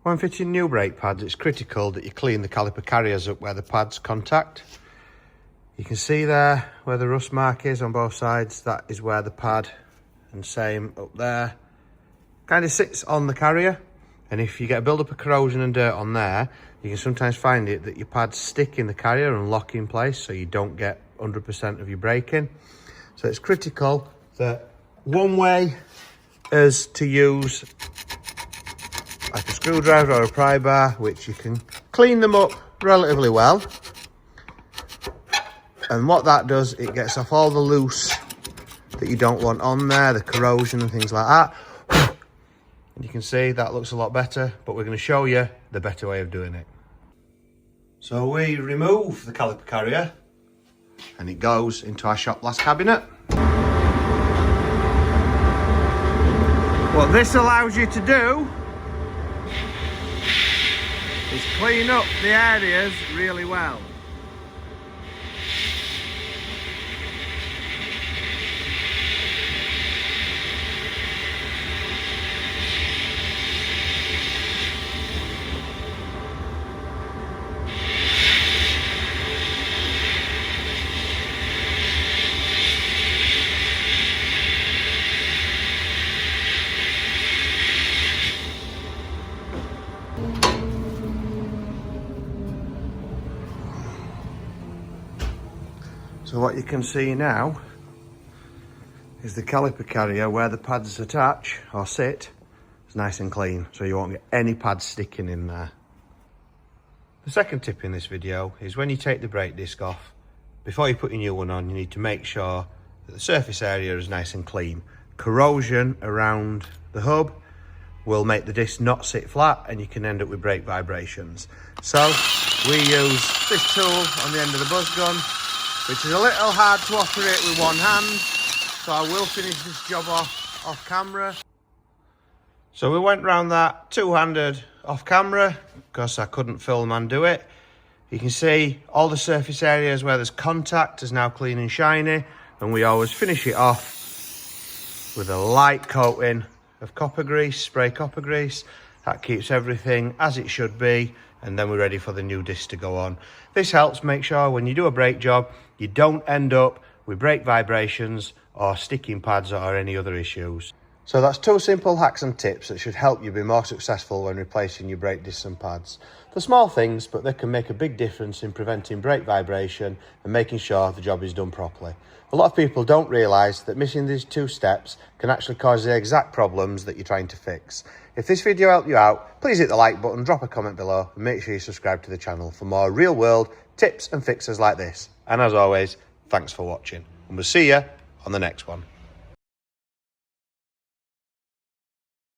When fitting new brake pads, it's critical that you clean the caliper carriers up where the pads contact. You can see there where the rust mark is on both sides. That is where the pad, and same up there, kind of sits on the carrier. And if you get a build-up of corrosion and dirt on there, you can sometimes find it that your pads stick in the carrier and lock in place, so you don't get 100% of your braking. So it's critical that one way is to use like a screwdriver or a pry bar, which you can clean them up relatively well. And what that does, it gets off all the loose that you don't want on there, the corrosion and things like that. And you can see that looks a lot better, but we're going to show you the better way of doing it. So we remove the caliper carrier and it goes into our shop glass cabinet. What this allows you to do is clean up the areas really well. So what you can see now is the caliper carrier where the pads attach or sit is nice and clean, so you won't get any pads sticking in there. The second tip in this video is when you take the brake disc off, before you put your new one on, you need to make sure that the surface area is nice and clean. Corrosion around the hub will make the disc not sit flat and you can end up with brake vibrations. So we use this tool on the end of the buzz gun, which is a little hard to operate with one hand, so I will finish this job off camera. So we went round that two-handed off camera because I couldn't film and do it. You can see all the surface areas where there's contact is now clean and shiny, and we always finish it off with a light coating of copper grease, spray copper grease. That keeps everything as it should be, and then we're ready for the new disc to go on. This helps make sure when you do a brake job, you don't end up with brake vibrations or sticking pads or any other issues. So that's two simple hacks and tips that should help you be more successful when replacing your brake discs and pads. They're small things, but they can make a big difference in preventing brake vibration and making sure the job is done properly. A lot of people don't realise that missing these two steps can actually cause the exact problems that you're trying to fix. If this video helped you out, please hit the like button, drop a comment below, and make sure you subscribe to the channel for more real-world tips and fixes like this. And as always, thanks for watching, and we'll see you on the next one.